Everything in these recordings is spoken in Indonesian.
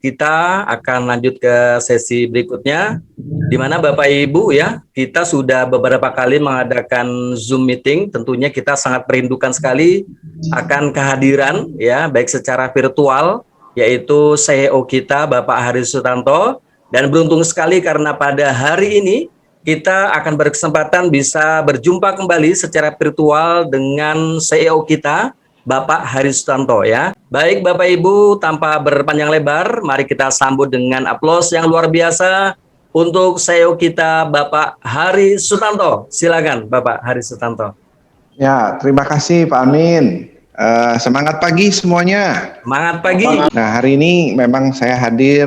kita akan lanjut ke sesi berikutnya, di mana Bapak Ibu ya, kita sudah beberapa kali mengadakan Zoom meeting. Tentunya kita sangat merindukan sekali akan kehadiran ya, baik secara virtual, yaitu CEO kita Bapak Haris Sutanto. Dan beruntung sekali karena pada hari ini kita akan berkesempatan bisa berjumpa kembali secara virtual dengan CEO kita, Bapak Haris Sutanto ya. Baik Bapak Ibu, tanpa berpanjang lebar, mari kita sambut dengan aplaus yang luar biasa untuk CEO kita Bapak Haris Sutanto. Silakan Bapak Haris Sutanto. Ya, terima kasih Pak Amin. Semangat pagi semuanya. Semangat pagi. Nah, hari ini memang saya hadir,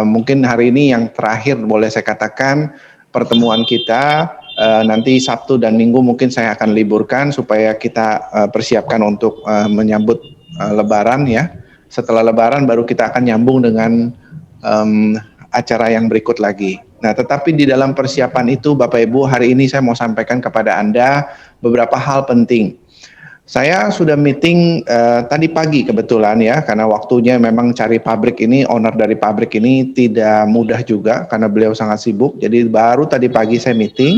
mungkin hari ini yang terakhir boleh saya katakan pertemuan kita. Nanti Sabtu dan Minggu mungkin saya akan liburkan supaya kita persiapkan untuk menyambut Lebaran ya. Setelah Lebaran baru kita akan nyambung dengan acara yang berikut lagi. Nah, tetapi di dalam persiapan itu Bapak Ibu, hari ini saya mau sampaikan kepada Anda beberapa hal penting. Saya sudah meeting tadi pagi kebetulan ya, karena waktunya memang cari pabrik ini, owner dari pabrik ini tidak mudah juga karena beliau sangat sibuk. Jadi baru tadi pagi saya meeting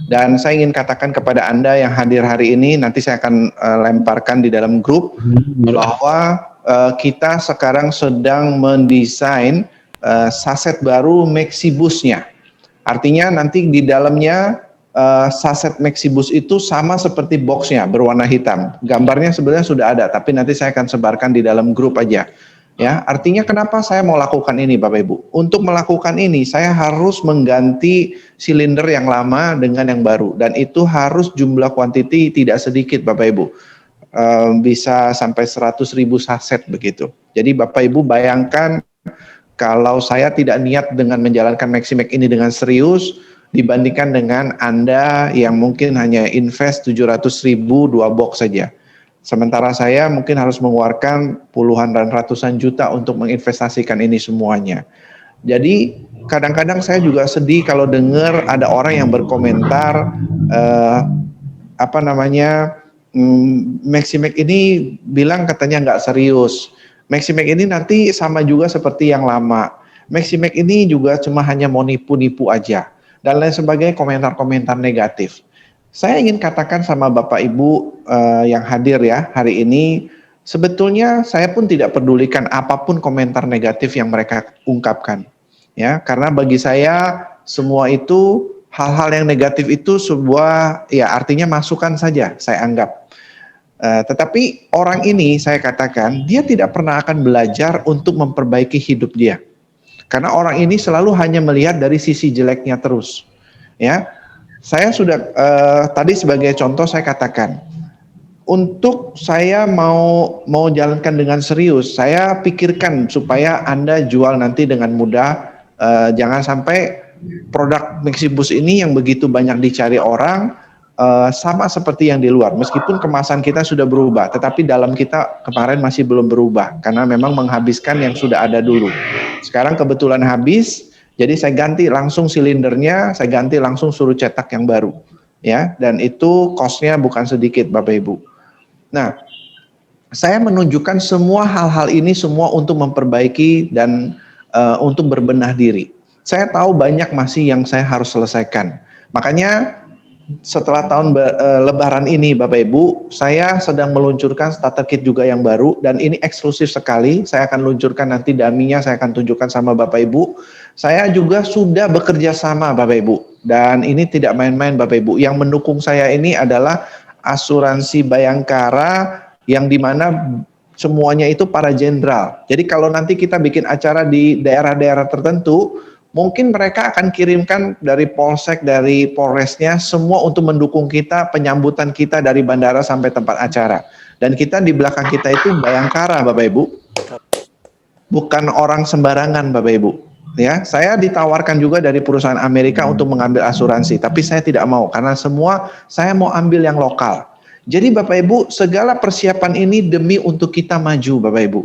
dan saya ingin katakan kepada Anda yang hadir hari ini, nanti saya akan lemparkan di dalam grup bahwa kita sekarang sedang mendesain saset baru Maxibusnya. Artinya nanti di dalamnya saset Maxibus itu sama seperti boxnya berwarna hitam. Gambarnya sebenarnya sudah ada, tapi nanti saya akan sebarkan di dalam grup aja. Ya, artinya kenapa saya mau lakukan ini Bapak Ibu? Untuk melakukan ini saya harus mengganti silinder yang lama dengan yang baru, dan itu harus jumlah kuantiti tidak sedikit Bapak Ibu. Bisa sampai 100.000 saset begitu. Jadi Bapak Ibu bayangkan kalau saya tidak niat dengan menjalankan Maximax ini dengan serius dibandingkan dengan Anda yang mungkin hanya invest 700.000 2 box saja. Sementara saya mungkin harus mengeluarkan puluhan dan ratusan juta untuk menginvestasikan ini semuanya. Jadi kadang-kadang saya juga sedih kalau dengar ada orang yang berkomentar Maximax ini bilang katanya nggak serius. Maximax ini nanti sama juga seperti yang lama. Maximax ini juga cuma hanya mau nipu-nipu aja. Dan lain sebagainya, komentar-komentar negatif. Saya ingin katakan sama Bapak Ibu yang hadir ya hari ini, sebetulnya saya pun tidak pedulikan apapun komentar negatif yang mereka ungkapkan. Ya, karena bagi saya semua itu hal-hal yang negatif itu sebuah ya artinya masukan saja saya anggap. Tetapi orang ini saya katakan dia tidak pernah akan belajar untuk memperbaiki hidup dia. Karena orang ini selalu hanya melihat dari sisi jeleknya terus. Ya, saya sudah tadi sebagai contoh saya katakan, untuk saya mau jalankan dengan serius, saya pikirkan supaya Anda jual nanti dengan mudah. Jangan sampai produk Maxibus ini yang begitu banyak dicari orang sama seperti yang di luar. Meskipun kemasan kita sudah berubah, tetapi dalam kita kemarin masih belum berubah karena memang menghabiskan yang sudah ada dulu. Sekarang kebetulan habis, jadi saya ganti langsung silindernya, saya ganti langsung suruh cetak yang baru, ya. Dan itu cost-nya bukan sedikit, Bapak Ibu. Nah, saya menunjukkan semua hal-hal ini semua untuk memperbaiki dan untuk berbenah diri. Saya tahu banyak masih yang saya harus selesaikan. Makanya setelah tahun Lebaran ini Bapak Ibu, saya sedang meluncurkan starter kit juga yang baru dan ini eksklusif sekali. Saya akan luncurkan nanti dummy-nya, saya akan tunjukkan sama Bapak Ibu. Saya juga sudah bekerja sama Bapak Ibu dan ini tidak main-main Bapak Ibu. Yang mendukung saya ini adalah asuransi Bayangkara yang dimana semuanya itu para jenderal. Jadi kalau nanti kita bikin acara di daerah-daerah tertentu, mungkin mereka akan kirimkan dari Polsek, dari Polresnya, semua untuk mendukung kita, penyambutan kita dari bandara sampai tempat acara. Dan kita di belakang kita itu Bayangkara, Bapak Ibu. Bukan orang sembarangan, Bapak Ibu. Ya, saya ditawarkan juga dari perusahaan Amerika untuk mengambil asuransi, tapi saya tidak mau karena semua saya mau ambil yang lokal. Jadi Bapak Ibu, segala persiapan ini demi untuk kita maju, Bapak Ibu.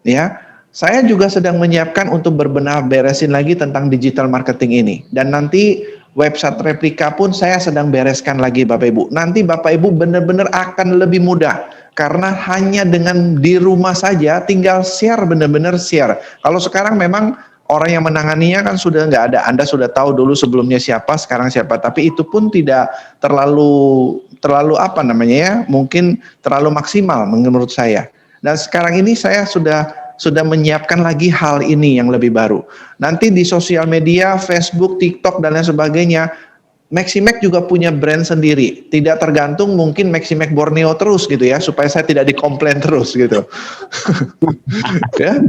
Ya. Saya juga sedang menyiapkan untuk berbenah beresin lagi tentang digital marketing ini. Dan nanti Website replika pun saya sedang bereskan lagi Bapak Ibu. Nanti Bapak Ibu benar-benar akan lebih mudah. Karena hanya dengan di rumah saja tinggal share, benar-benar share. Kalau sekarang memang orang yang menanganinya kan sudah nggak ada. Anda sudah tahu dulu sebelumnya siapa, sekarang siapa. Tapi itu pun tidak terlalu apa namanya ya, mungkin terlalu maksimal menurut saya. Dan sekarang ini saya sudah menyiapkan lagi hal ini yang lebih baru. Nanti di sosial media, Facebook, TikTok, dan lain sebagainya, Maximac juga punya brand sendiri. Tidak tergantung mungkin Maximac Borneo terus gitu ya, supaya saya tidak dikomplain terus gitu. Ya.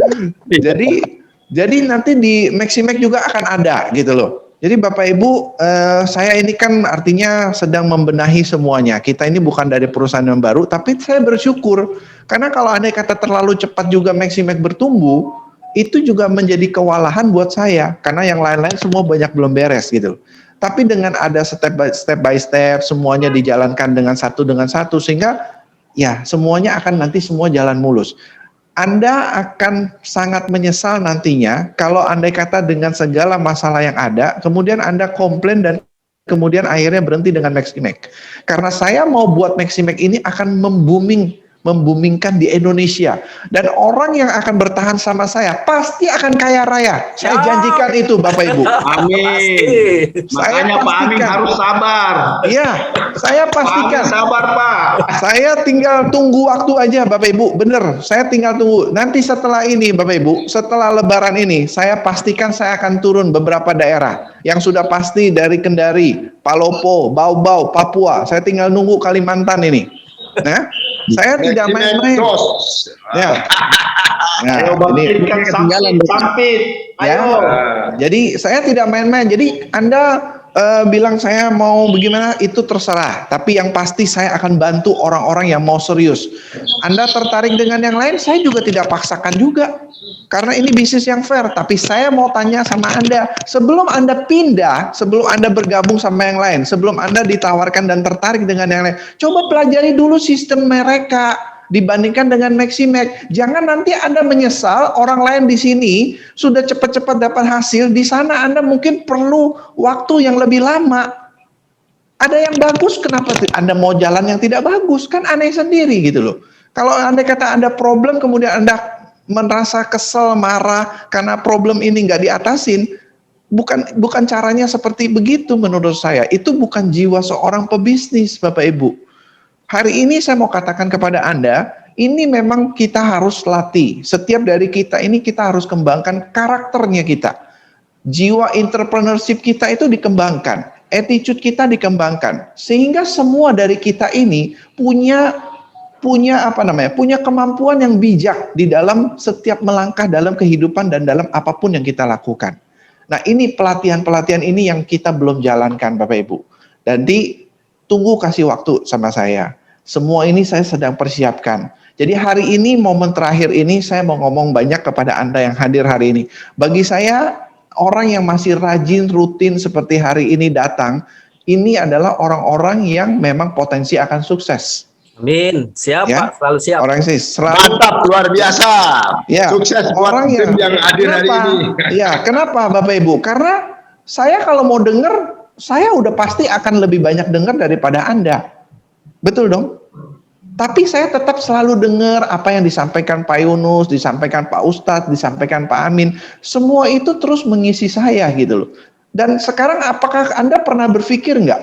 Jadi nanti di Maximac juga akan ada gitu loh. Jadi Bapak Ibu, saya ini kan artinya sedang membenahi semuanya. Kita ini bukan dari perusahaan yang baru, tapi saya bersyukur. Karena kalau andai kata terlalu cepat juga Maximac bertumbuh, itu juga menjadi kewalahan buat saya. Karena yang lain-lain semua banyak belum beres gitu. Tapi dengan ada step by step, semuanya dijalankan dengan satu, sehingga ya semuanya akan nanti semua jalan mulus. Anda akan sangat menyesal nantinya kalau andai kata dengan segala masalah yang ada, kemudian Anda komplain dan kemudian akhirnya berhenti dengan Maximac. Karena saya mau buat Maximac ini akan membumingkan di Indonesia. Dan orang yang akan bertahan sama saya pasti akan kaya raya. Saya janjikan itu Bapak Ibu. Amin. Makanya Pak Amin harus sabar. Iya, saya pastikan. Pak Amin sabar Pak. Saya tinggal tunggu waktu aja Bapak Ibu. Bener, saya tinggal tunggu. Nanti setelah ini Bapak Ibu, setelah Lebaran ini, saya pastikan saya akan turun beberapa daerah. Yang sudah pasti dari Kendari, Palopo, Bau-Bau, Papua. Saya tinggal nunggu Kalimantan ini. Nah, saya tidak main-main. Ya. Nah, ini sampit. Ya. Jadi saya tidak main-main. Jadi Anda bilang saya mau bagaimana itu terserah. Tapi yang pasti saya akan bantu orang-orang yang mau serius. Anda tertarik dengan yang lain, saya juga tidak paksakan juga. Karena ini bisnis yang fair. Tapi saya mau tanya sama Anda, sebelum Anda pindah, sebelum Anda bergabung sama yang lain, sebelum Anda ditawarkan dan tertarik dengan yang lain, coba pelajari dulu sistem mereka dibandingkan dengan Maximac. Jangan nanti Anda menyesal orang lain di sini sudah cepat-cepat dapat hasil, di sana Anda mungkin perlu waktu yang lebih lama. Ada yang bagus, kenapa Anda mau jalan yang tidak bagus? Kan aneh sendiri gitu loh. Kalau Anda kata Anda problem, kemudian Anda merasa kesel, marah karena problem ini nggak diatasin, bukan caranya seperti begitu menurut saya. Itu bukan jiwa seorang pebisnis, Bapak Ibu. Hari ini saya mau katakan kepada Anda, ini memang kita harus latih. Setiap dari kita ini kita harus kembangkan karakternya kita. Jiwa entrepreneurship kita itu dikembangkan, attitude kita dikembangkan. Sehingga semua dari kita ini punya kemampuan yang bijak di dalam setiap melangkah dalam kehidupan dan dalam apapun yang kita lakukan. Nah, ini pelatihan-pelatihan ini yang kita belum jalankan Bapak Ibu. Jadi tunggu kasih waktu sama saya. Semua ini saya sedang persiapkan. Jadi hari ini, momen terakhir ini, saya mau ngomong banyak kepada Anda yang hadir hari ini. Bagi saya, orang yang masih rajin, rutin seperti hari ini datang, ini adalah orang-orang yang memang potensi akan sukses. Amin. Siap Ya? Pak, selalu siap. Orang sih selalu Mantap, luar biasa. ya, Sukses buat orang tim yang hadir hari kenapa? ini. Ya, kenapa Bapak Ibu? Karena saya kalau mau dengar, saya udah pasti akan lebih banyak dengar daripada Anda. Betul dong? Tapi saya tetap selalu dengar apa yang disampaikan Pak Yunus, disampaikan Pak Ustadz, disampaikan Pak Amin. Semua itu terus mengisi saya gitu loh. Dan sekarang apakah Anda pernah berpikir nggak?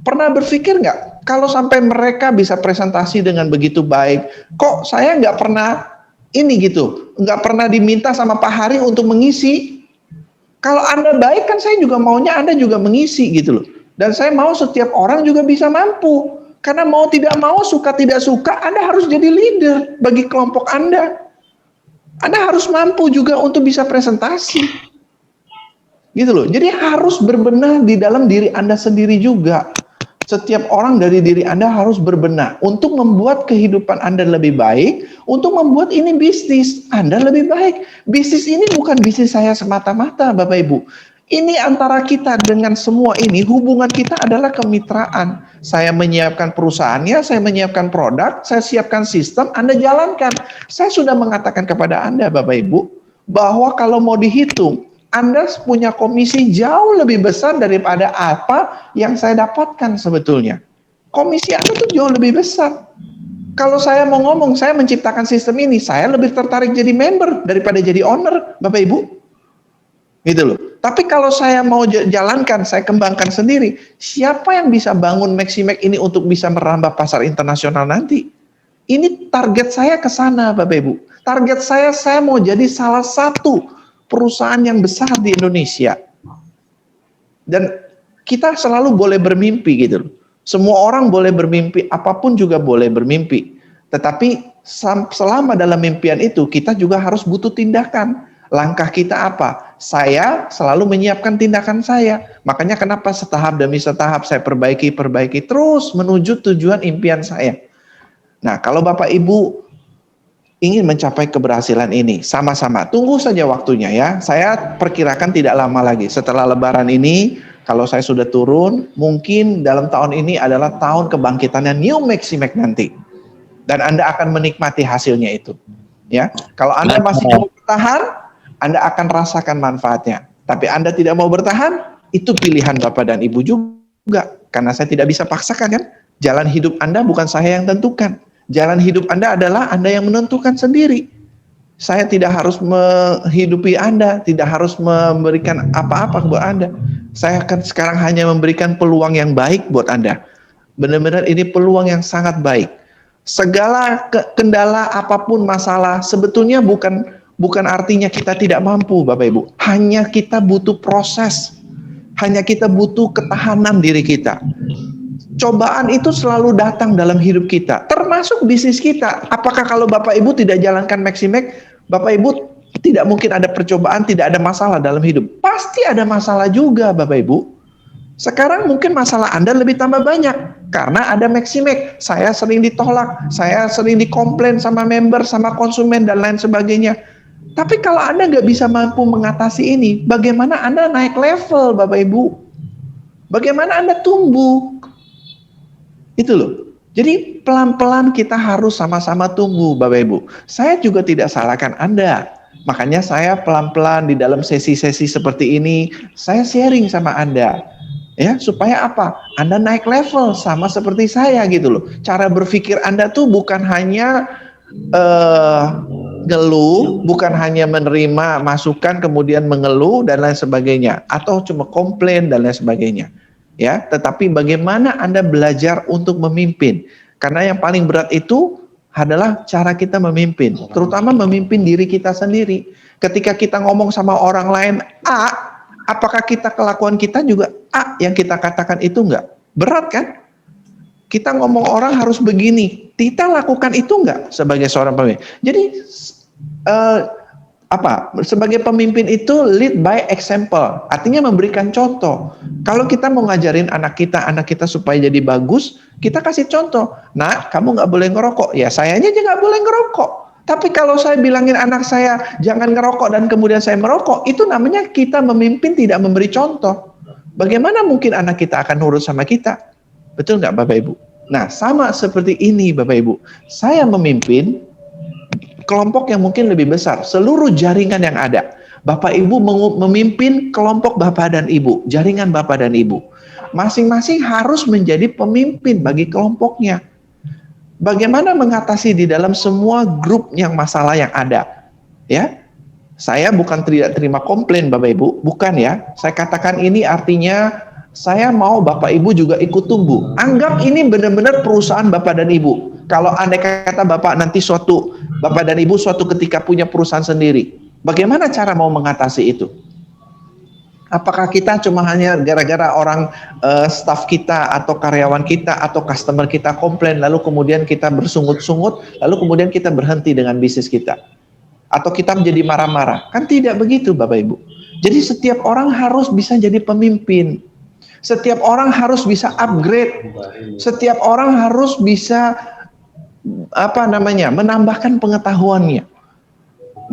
Pernah berpikir nggak? Kalau sampai mereka bisa presentasi dengan begitu baik, kok saya nggak pernah ini gitu, nggak pernah diminta sama Pak Hari untuk mengisi. Kalau Anda baik kan saya juga maunya Anda juga mengisi gitu loh. Dan saya mau setiap orang juga bisa mampu. Karena mau tidak mau, suka tidak suka, Anda harus jadi leader bagi kelompok Anda. Anda harus mampu juga untuk bisa presentasi. Gitu loh. Jadi harus berbenah di dalam diri Anda sendiri juga. Setiap orang dari diri Anda harus berbenah untuk membuat kehidupan Anda lebih baik, untuk membuat ini bisnis Anda lebih baik. Bisnis ini bukan bisnis saya semata-mata, Bapak Ibu. Ini antara kita dengan semua ini, hubungan kita adalah kemitraan. Saya menyiapkan perusahaannya, saya menyiapkan produk, saya siapkan sistem, Anda jalankan. Saya sudah mengatakan kepada Anda, Bapak Ibu, bahwa kalau mau dihitung, Anda punya komisi jauh lebih besar daripada apa yang saya dapatkan sebetulnya. Komisi Anda tuh jauh lebih besar. Kalau saya mau ngomong, saya menciptakan sistem ini, saya lebih tertarik jadi member daripada jadi owner, Bapak Ibu. Gitu loh. Tapi kalau saya mau jalankan, saya kembangkan sendiri, siapa yang bisa bangun Maximax ini untuk bisa merambah pasar internasional nanti? Ini target saya ke sana, Bapak Ibu. Target saya mau jadi salah satu perusahaan yang besar di Indonesia. Dan kita selalu boleh bermimpi gitu loh. Semua orang boleh bermimpi, apapun juga boleh bermimpi. Tetapi selama dalam mimpian itu, kita juga harus butuh tindakan. Langkah kita apa? Saya selalu menyiapkan tindakan saya. Makanya kenapa setahap demi setahap saya perbaiki terus menuju tujuan impian saya. Nah, kalau Bapak Ibu ingin mencapai keberhasilan ini, sama-sama tunggu saja waktunya ya. Saya perkirakan tidak lama lagi. Setelah Lebaran ini, kalau saya sudah turun, mungkin dalam tahun ini adalah tahun kebangkitannya New Maximax nanti. Dan Anda akan menikmati hasilnya itu. Ya, kalau Anda masih mau bertahan, Anda akan rasakan manfaatnya. Tapi Anda tidak mau bertahan, itu pilihan Bapak dan Ibu juga. Karena saya tidak bisa paksakan kan. Jalan hidup Anda bukan saya yang tentukan. Jalan hidup Anda adalah Anda yang menentukan sendiri. Saya tidak harus menghidupi Anda, tidak harus memberikan apa-apa buat Anda. Saya akan sekarang hanya memberikan peluang yang baik buat Anda. Benar-benar ini peluang yang sangat baik. Segala kendala apapun masalah sebetulnya bukan artinya kita tidak mampu, Bapak Ibu. Hanya kita butuh proses. Hanya kita butuh ketahanan diri kita. Cobaan itu selalu datang dalam hidup kita, termasuk bisnis kita. Apakah kalau Bapak Ibu tidak jalankan Maximax, Bapak Ibu tidak mungkin ada percobaan, tidak ada masalah dalam hidup? Pasti ada masalah juga, Bapak Ibu. Sekarang mungkin masalah Anda lebih tambah banyak, karena ada Maximax. Saya sering ditolak, saya sering dikomplain sama member, sama konsumen, dan lain sebagainya. Tapi kalau Anda nggak bisa mampu mengatasi ini, bagaimana Anda naik level, Bapak Ibu? Bagaimana Anda tumbuh? Itu loh. Jadi pelan-pelan kita harus sama-sama tumbuh, Bapak Ibu. Saya juga tidak salahkan Anda. Makanya saya pelan-pelan di dalam sesi-sesi seperti ini, saya sharing sama Anda. Ya, supaya apa? Anda naik level sama seperti saya gitu loh. Cara berpikir Anda tuh bukan hanya ngeluh, bukan hanya menerima masukan kemudian mengeluh dan lain sebagainya, atau cuma komplain dan lain sebagainya. Ya, tetapi bagaimana Anda belajar untuk memimpin? Karena yang paling berat itu adalah cara kita memimpin, terutama memimpin diri kita sendiri. Ketika kita ngomong sama orang lain A, apakah kita kelakuan kita juga A yang kita katakan itu enggak? Berat kan? Kita ngomong orang harus begini, kita lakukan itu enggak sebagai seorang pemimpin? Jadi sebagai pemimpin itu lead by example, artinya memberikan contoh. Kalau kita mau ngajarin anak kita supaya jadi bagus, kita kasih contoh. Nah, kamu nggak boleh ngerokok, ya sayanya aja nggak boleh ngerokok. Tapi kalau saya bilangin anak saya jangan ngerokok dan kemudian saya merokok, itu namanya kita memimpin tidak memberi contoh. Bagaimana mungkin anak kita akan nurut sama kita? Betul nggak Bapak Ibu? Nah, sama seperti ini Bapak Ibu. Saya memimpin kelompok yang mungkin lebih besar, seluruh jaringan yang ada. Bapak Ibu memimpin kelompok Bapak dan Ibu, jaringan Bapak dan Ibu. Masing-masing harus menjadi pemimpin bagi kelompoknya. Bagaimana mengatasi di dalam semua grup yang masalah yang ada? Ya, saya bukan tidak terima komplain Bapak Ibu, bukan ya. Saya katakan ini artinya saya mau Bapak Ibu juga ikut tumbuh. Anggap ini benar-benar perusahaan Bapak dan Ibu. Kalau andai kata Bapak nanti Bapak dan Ibu suatu ketika punya perusahaan sendiri, bagaimana cara mau mengatasi itu? Apakah kita cuma hanya gara-gara orang staf kita atau karyawan kita atau customer kita komplain, lalu kemudian kita bersungut-sungut, lalu kemudian kita berhenti dengan bisnis kita? Atau kita menjadi marah-marah? Kan tidak begitu Bapak Ibu. Jadi setiap orang harus bisa jadi pemimpin. Setiap orang harus bisa upgrade. Setiap orang harus bisa menambahkan pengetahuannya,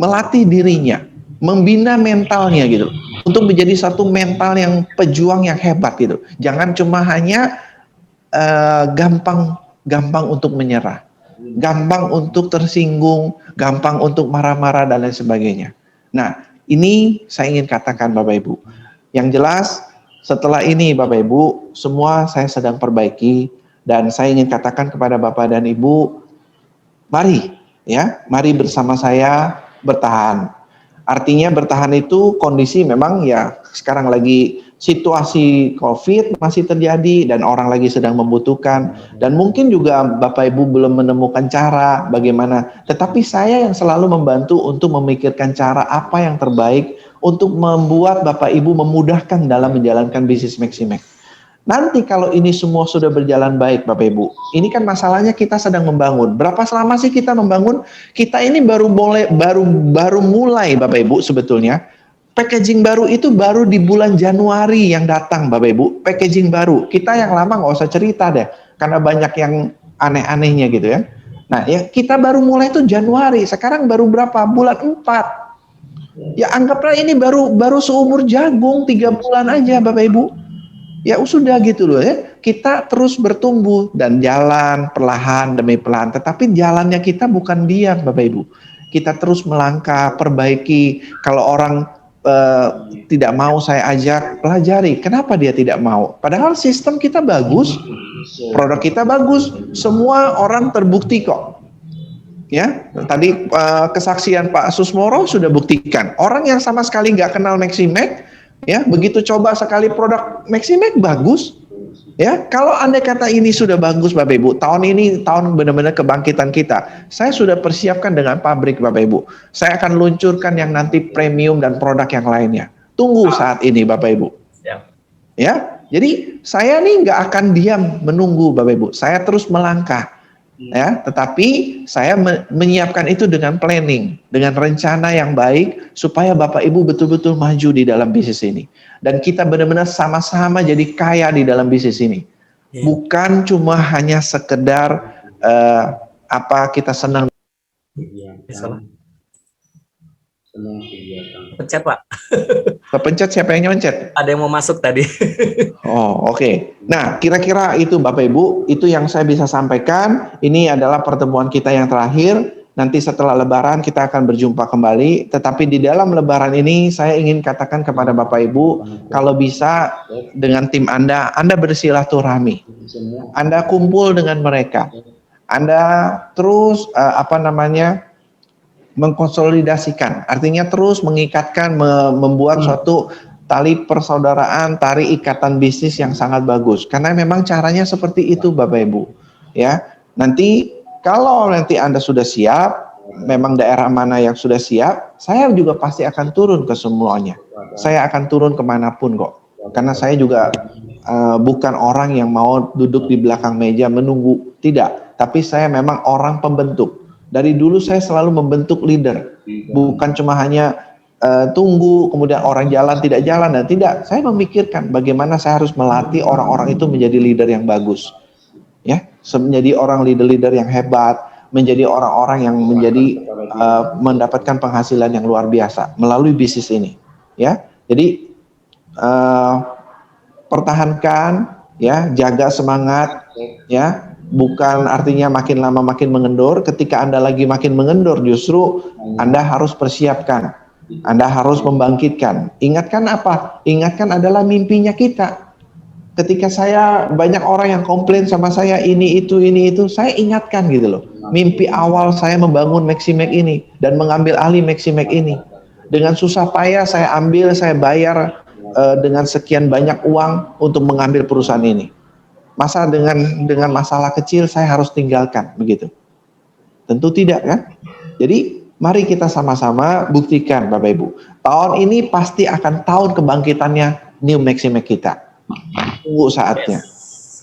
melatih dirinya, membina mentalnya gitu, untuk menjadi satu mental yang pejuang yang hebat gitu. Jangan cuma hanya gampang untuk menyerah, gampang untuk tersinggung, gampang untuk marah-marah dan lain sebagainya. Nah, ini saya ingin katakan Bapak Ibu. Yang jelas setelah ini Bapak Ibu, semua saya sedang perbaiki dan saya ingin katakan kepada Bapak dan Ibu, mari mari bersama saya bertahan. Artinya bertahan itu kondisi memang ya sekarang lagi situasi COVID masih terjadi dan orang lagi sedang membutuhkan dan mungkin juga Bapak Ibu belum menemukan cara bagaimana. Tetapi saya yang selalu membantu untuk memikirkan cara apa yang terbaik untuk membuat Bapak Ibu memudahkan dalam menjalankan bisnis Maximax. Nanti kalau ini semua sudah berjalan baik Bapak Ibu, ini kan masalahnya kita sedang membangun. Berapa lama sih kita membangun? Kita ini baru mulai Bapak Ibu sebetulnya. Packaging baru itu baru di bulan Januari yang datang Bapak Ibu. Packaging baru. Kita yang lama nggak usah cerita deh, karena banyak yang aneh-anehnya gitu ya. Nah ya kita baru mulai itu Januari. Sekarang baru berapa? Bulan 4. Ya anggaplah ini baru seumur jagung 3 bulan aja Bapak Ibu. Ya sudah gitu loh ya, kita terus bertumbuh dan jalan perlahan demi perlahan, tetapi jalannya kita bukan diam Bapak Ibu. Kita terus melangkah, perbaiki. Kalau orang tidak mau saya ajak, pelajari. Kenapa dia tidak mau? Padahal sistem kita bagus, produk kita bagus, semua orang terbukti kok. Ya, tadi kesaksian Pak Susmoro sudah buktikan. Orang yang sama sekali nggak kenal Maximax, ya begitu coba sekali produk Maximax bagus. Ya, kalau andai kata ini sudah bagus Bapak Ibu, tahun ini tahun benar-benar kebangkitan kita. Saya sudah persiapkan dengan pabrik Bapak Ibu. Saya akan luncurkan yang nanti premium dan produk yang lainnya. Tunggu saat ini Bapak Ibu. Ya, jadi saya nih nggak akan diam menunggu Bapak Ibu. Saya terus melangkah. Ya, tetapi saya menyiapkan itu dengan planning, dengan rencana yang baik supaya Bapak Ibu betul-betul maju di dalam bisnis ini dan kita benar-benar sama-sama jadi kaya di dalam bisnis ini. Bukan cuma hanya sekedar kita senang. Pencet Pak. Kepencet siapa yang nyoncet? Ada yang mau masuk tadi. Oh oke. Nah kira-kira itu Bapak Ibu, itu yang saya bisa sampaikan. Ini adalah pertemuan kita yang terakhir. Nanti setelah Lebaran kita akan berjumpa kembali. Tetapi di dalam Lebaran ini saya ingin katakan kepada Bapak Ibu, kalau bisa dengan tim Anda bersilaturahmi. Anda kumpul dengan mereka. Anda terus mengkonsolidasikan, artinya terus mengikatkan, membuat suatu tali persaudaraan, tali ikatan bisnis yang sangat bagus. Karena memang caranya seperti itu Bapak Ibu. Ya, nanti kalau nanti Anda sudah siap, memang daerah mana yang sudah siap, saya juga pasti akan turun ke semuanya. Saya akan turun kemanapun kok. Karena saya juga bukan orang yang mau duduk di belakang meja menunggu, tidak. Tapi saya memang orang pembentuk. Dari dulu saya selalu membentuk leader, bukan cuma hanya tunggu kemudian orang jalan tidak jalan dan tidak. Saya memikirkan bagaimana saya harus melatih orang-orang itu menjadi leader yang bagus, ya, menjadi orang leader-leader yang hebat, menjadi orang-orang yang menjadi mendapatkan penghasilan yang luar biasa melalui bisnis ini, ya. Jadi pertahankan, ya, jaga semangat, ya. Bukan artinya makin lama makin mengendur. Ketika Anda lagi makin mengendur, justru Anda harus persiapkan. Anda harus membangkitkan. Ingatkan apa? Ingatkan adalah mimpinya kita. Ketika banyak orang yang komplain sama saya ini itu, saya ingatkan gitu loh. Mimpi awal saya membangun Maximax ini dan mengambil alih Maximax ini. Dengan susah payah saya bayar dengan sekian banyak uang untuk mengambil perusahaan ini. Masa dengan masalah kecil saya harus tinggalkan begitu? Tentu tidak kan? Jadi mari kita sama-sama buktikan Bapak Ibu. Tahun ini pasti akan tahun kebangkitannya New Maximax kita. Tunggu saatnya.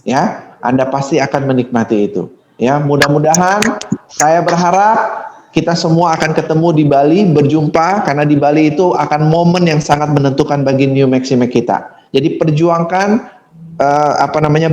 Ya, Anda pasti akan menikmati itu. Ya, mudah-mudahan saya berharap kita semua akan ketemu di Bali, berjumpa, karena di Bali itu akan momen yang sangat menentukan bagi New Maximax kita. Jadi perjuangkan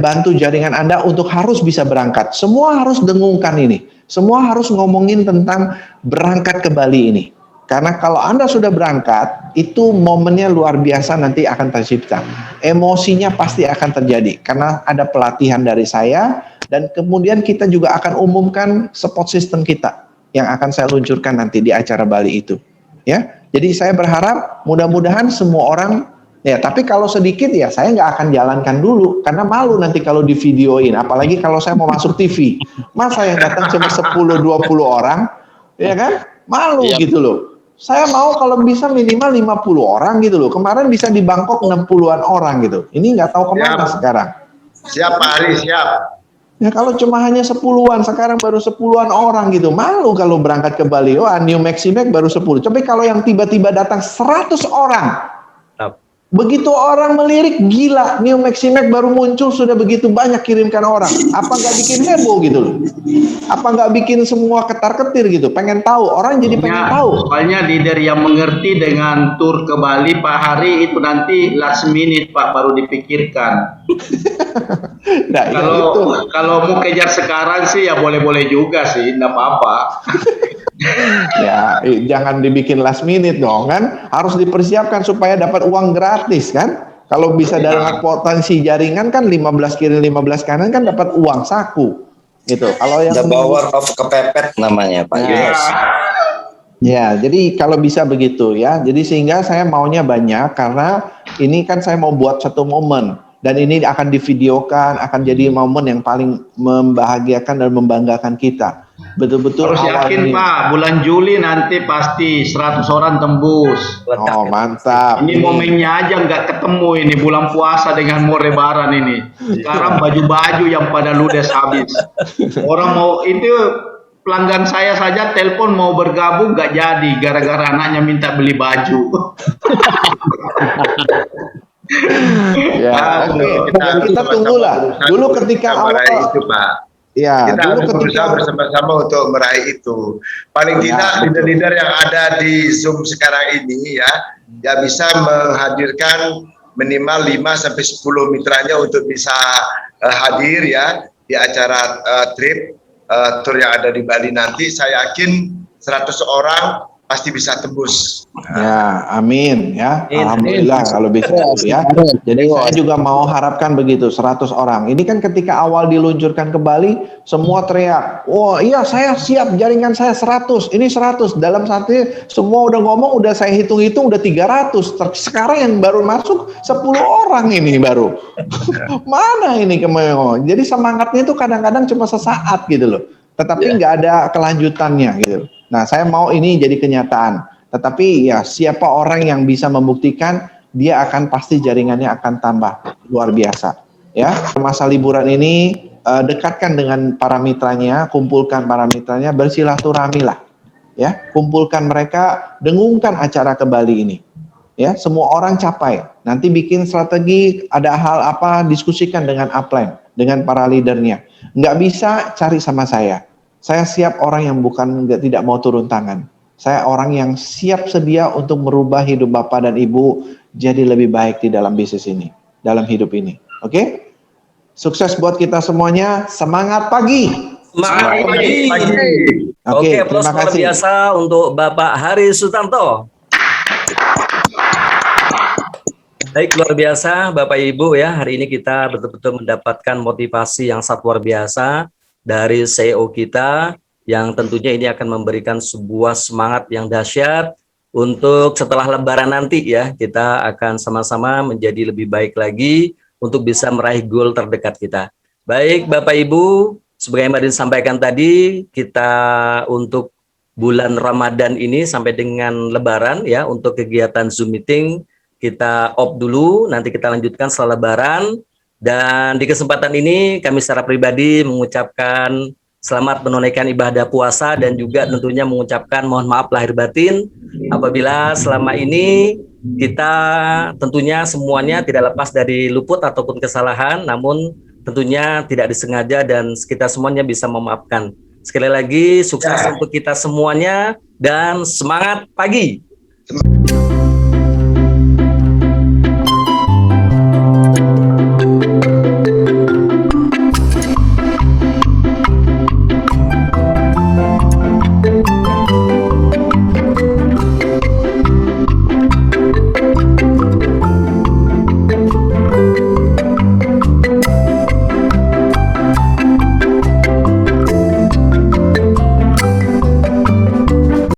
bantu jaringan Anda untuk harus bisa berangkat. Semua harus dengungkan ini. Semua harus ngomongin tentang berangkat ke Bali ini. Karena kalau Anda sudah berangkat, itu momennya luar biasa nanti akan tercipta. Emosinya pasti akan terjadi karena ada pelatihan dari saya dan kemudian kita juga akan umumkan support system kita yang akan saya luncurkan nanti di acara Bali itu. Ya. Jadi saya berharap mudah-mudahan semua orang, ya tapi kalau sedikit ya saya nggak akan jalankan dulu, karena malu nanti kalau di videoin, apalagi kalau saya mau masuk TV. Masa yang datang cuma 10-20 orang, ya kan? Malu gitu loh. Saya mau kalau bisa minimal 50 orang gitu loh. Kemarin bisa di Bangkok 60-an orang gitu. Ini nggak tahu kemana sekarang. Siap Pak Hari, siap. Ya kalau cuma hanya 10-an, sekarang baru 10-an orang gitu. Malu kalau berangkat ke Bali. Wah, New Meximek baru 10. Tapi kalau yang tiba-tiba datang 100 orang. Begitu orang melirik, gila, New Meximek baru muncul sudah begitu banyak kirimkan orang. Apa nggak bikin heboh gitu loh? Apa nggak bikin semua ketar-ketir gitu? Pengen tahu, orang jadi pengen tahu. Soalnya leader yang mengerti dengan tur ke Bali Pak Hari itu nanti last minute Pak baru dipikirkan. Nah, kalau mau kejar sekarang sih ya boleh-boleh juga sih, enggak apa-apa. Ya, jangan dibikin last minute dong kan. Harus dipersiapkan supaya dapat uang gratis kan. Kalau bisa dalam potensi jaringan kan 15 kiri 15 kanan kan dapat uang saku. Gitu. Kalau yang The power of kepepet namanya Pak Yunus. Ya, jadi kalau bisa begitu ya. Jadi sehingga saya maunya banyak karena ini kan saya mau buat satu momen. Dan ini akan divideokan, akan jadi momen yang paling membahagiakan dan membanggakan kita. Betul-betul harus yakin Pak, bulan Juli nanti pasti 100 orang tembus. Oh mantap. Ini momennya aja nggak ketemu ini bulan puasa dengan mau lebaran ini. Sekarang baju-baju yang pada ludes habis. Orang mau itu pelanggan saya saja telepon mau bergabung nggak jadi gara-gara anaknya minta beli baju. Ya, kita tunggulah. Dulu ketika awal itu Pak. Ya, kita harus berusaha bersama-sama untuk meraih itu. Paling tidak leader-leader yang ada di Zoom sekarang ini ya bisa menghadirkan minimal 5-10 mitranya untuk bisa hadir ya di acara tour yang ada di Bali nanti. Saya yakin 100 orang pasti bisa tembus. Ya, amin ya. Alhamdulillah kalau bisa ya. Jadi saya juga mau harapkan begitu 100 orang. Ini kan ketika awal diluncurkan ke Bali, semua teriak, "Oh, iya saya siap, jaringan saya 100." Ini 100. Dalam satu semua udah ngomong, udah saya hitung-hitung udah 300. Sekarang yang baru masuk 10 orang ini baru. Mana ini kemana? Jadi semangatnya itu kadang-kadang cuma sesaat gitu loh. Tetapi nggak ada kelanjutannya gitu. Nah, saya mau ini jadi kenyataan. Tetapi ya siapa orang yang bisa membuktikan, dia akan pasti jaringannya akan tambah luar biasa. Ya, masa liburan ini dekatkan dengan para mitranya, kumpulkan para mitranya, bersilaturahmi lah. Ya, kumpulkan mereka, dengungkan acara ke Bali ini. Ya, semua orang capai. Nanti bikin strategi, ada hal apa, diskusikan dengan upline, dengan para leadernya. Nggak bisa, cari sama saya. Saya siap orang yang tidak mau turun tangan. Saya orang yang siap sedia untuk merubah hidup Bapak dan Ibu jadi lebih baik di dalam bisnis ini, dalam hidup ini. Oke? Sukses buat kita semuanya. Semangat pagi. Semangat pagi. Oke, terima kasih. Luar biasa untuk Bapak Hari Sutanto. Baik, luar biasa Bapak Ibu ya. Hari ini kita betul-betul mendapatkan motivasi yang sangat luar biasa dari CEO kita, yang tentunya ini akan memberikan sebuah semangat yang dahsyat untuk setelah Lebaran nanti ya, kita akan sama-sama menjadi lebih baik lagi untuk bisa meraih goal terdekat kita. Baik Bapak Ibu, sebagai yang disampaikan tadi, kita untuk bulan Ramadan ini sampai dengan Lebaran ya, untuk kegiatan Zoom meeting kita off dulu, nanti kita lanjutkan setelah Lebaran. Dan di kesempatan ini kami secara pribadi mengucapkan selamat menunaikan ibadah puasa dan juga tentunya mengucapkan mohon maaf lahir batin apabila selama ini kita tentunya semuanya tidak lepas dari luput ataupun kesalahan, namun tentunya tidak disengaja dan kita semuanya bisa memaafkan. Sekali lagi sukses untuk kita semuanya dan semangat pagi.